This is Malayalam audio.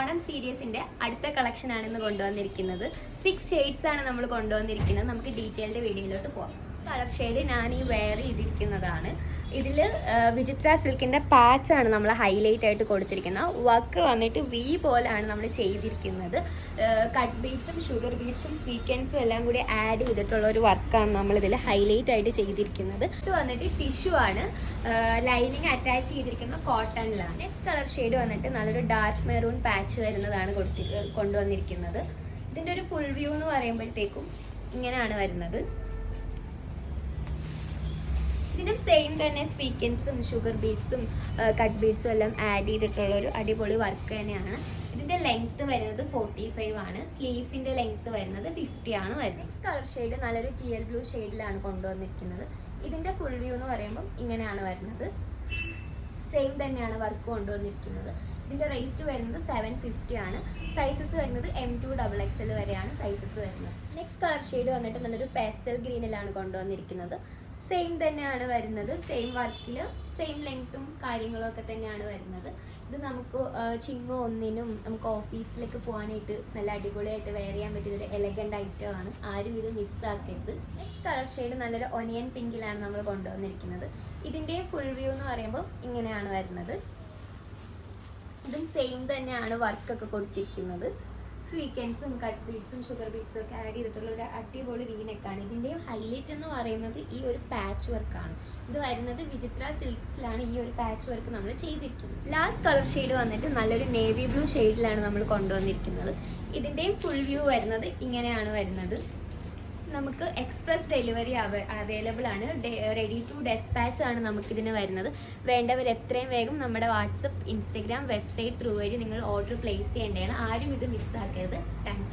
ഓണം സീരീസിൻ്റെ അടുത്ത കളക്ഷനാണ് ഇന്ന് കൊണ്ടുവന്നിരിക്കുന്നത്. 6 ഷെയ്ഡ്സ് ആണ് നമ്മൾ കൊണ്ടുവന്നിരിക്കുന്നത്. നമുക്ക് ഡീറ്റെയിൽഡ് വീഡിയോയിലോട്ട് പോകാം. കളർ ഷെയ്ഡ് ഞാൻ ഈ വെയർ ചെയ്തിരിക്കുന്നതാണ്. ഇതിൽ വിചിത്ര സിൽക്കിൻ്റെ പാച്ചാണ് നമ്മൾ ഹൈലൈറ്റ് ആയിട്ട് കൊടുത്തിരിക്കുന്നത്. വർക്ക് വന്നിട്ട് വി പോലാണ് നമ്മൾ ചെയ്തിരിക്കുന്നത്. കട്ട് ബീഡ്സും ഷുഗർ ബീഡ്സും സ്വീക്കൻസും എല്ലാം കൂടി ആഡ് ചെയ്തിട്ടുള്ള ഒരു വർക്കാണ് നമ്മളിതിൽ ഹൈലൈറ്റ് ആയിട്ട് ചെയ്തിരിക്കുന്നത്. ഇത് വന്നിട്ട് ടിഷ്യൂ ആണ്. ലൈനിങ് അറ്റാച്ച് ചെയ്തിരിക്കുന്ന കോട്ടണിലാണ്. നെക്സ്റ്റ് കളർ ഷെയ്ഡ് വന്നിട്ട് നല്ലൊരു ഡാർക്ക് മെറൂൺ പാച്ച് വരുന്നതാണ് കൊണ്ടുവന്നിരിക്കുന്നത്. ഇതിൻ്റെ ഒരു ഫുൾ വ്യൂ എന്ന് പറയുമ്പോഴത്തേക്കും ഇങ്ങനെയാണ് വരുന്നത്. ഇതിനും സെയിം തന്നെ സ്വീക്കൻസും ഷുഗർ ബീഡ്സും കട്ട് ബീഡ്സും എല്ലാം ആഡ് ചെയ്തിട്ടുള്ള ഒരു അടിപൊളി വർക്ക് തന്നെയാണ്. ഇതിൻ്റെ ലെങ്ത്ത് വരുന്നത് 45 ആണ്. സ്ലീവ്സിൻ്റെ ലെങ്ത്ത് വരുന്നത് 50 ആണ് വരുന്നത്. നെക്സ്റ്റ് കളർ ഷെയ്ഡ് നല്ലൊരു TL ബ്ലൂ ഷെയ്ഡിലാണ് കൊണ്ടുവന്നിരിക്കുന്നത്. ഇതിൻ്റെ ഫുൾ വ്യൂ എന്ന് പറയുമ്പം ഇങ്ങനെയാണ് വരുന്നത്. സെയിം തന്നെയാണ് വർക്ക് കൊണ്ടുവന്നിരിക്കുന്നത്. ഇതിൻ്റെ റേറ്റ് വരുന്നത് 750 ആണ്. സൈസസ് വരുന്നത് M2 XXL വരെയാണ് സൈസസ് വരുന്നത്. നെക്സ്റ്റ് കളർ ഷെയ്ഡ് വന്നിട്ട് നല്ലൊരു പേസ്റ്റൽ ഗ്രീനിലാണ് കൊണ്ടുവന്നിരിക്കുന്നത്. സെയിം തന്നെയാണ് വരുന്നത്. സെയിം വർക്കിൽ സെയിം ലെങ്ത്തും കാര്യങ്ങളൊക്കെ തന്നെയാണ് വരുന്നത്. ഇത് നമുക്ക് ചിങ്ങോ ഒന്നിനും നമുക്ക് ഓഫീസിലേക്ക് പോകാനായിട്ട് നല്ല അടിപൊളിയായിട്ട് വെയർ ചെയ്യാൻ പറ്റിയൊരു എലഗൻ്റ് ഐറ്റം ആണ്. ആരും ഇത് മിസ്സാക്കരുത്. നെക്സ്റ്റ് കളർ ഷെയ്ഡ് നല്ലൊരു ഒനിയൻ പിങ്കിലാണ് നമ്മൾ കൊണ്ടുവന്നിരിക്കുന്നത്. ഇതിൻ്റെയും ഫുൾ വ്യൂ എന്ന് പറയുമ്പോൾ ഇങ്ങനെയാണ് വരുന്നത്. ഇതും സെയിം തന്നെയാണ് വർക്കൊക്കെ കൊടുത്തിരിക്കുന്നത്. സ്വീക്കൻസും കട്ട് ബീഡ്സും ഷുഗർ ബീഡ്സും ഒക്കെ ആഡ് ചെയ്തിട്ടുള്ള ഒരു അടിപൊളി വീനെക്കാണ്. ഇതിൻ്റെയും ഹൈലൈറ്റ് എന്ന് പറയുന്നത് ഈ ഒരു പാച്ച് വർക്കാണ്. ഇത് വരുന്നത് വിചിത്ര സിൽക്സിലാണ് ഈ ഒരു പാച്ച് വർക്ക് നമ്മൾ ചെയ്തിരിക്കുന്നത്. ലാസ്റ്റ് കളർ ഷെയ്ഡ് വന്നിട്ട് നല്ലൊരു നേവി ബ്ലൂ ഷെയ്ഡിലാണ് നമ്മൾ കൊണ്ടുവന്നിരിക്കുന്നത്. ഇതിൻ്റെയും ഫുൾ വ്യൂ വരുന്നത് ഇങ്ങനെയാണ് വരുന്നത്. നമുക്ക് എക്സ്പ്രസ് ഡെലിവറി അവൈലബിൾ ആണ്. റെഡി ടു ഡെസ്പാച്ച് ആണ് നമുക്കിതിന് വരുന്നത്. വേണ്ടവർ എത്രയും വേഗം നമ്മുടെ വാട്സപ്പ്, ഇൻസ്റ്റഗ്രാം, വെബ്സൈറ്റ് ത്രൂ വഴി നിങ്ങൾ ഓർഡർ പ്ലേസ് ചെയ്യേണ്ടതാണ്. ആരും ഇത് മിസ്സാക്കരുത്. Thank you.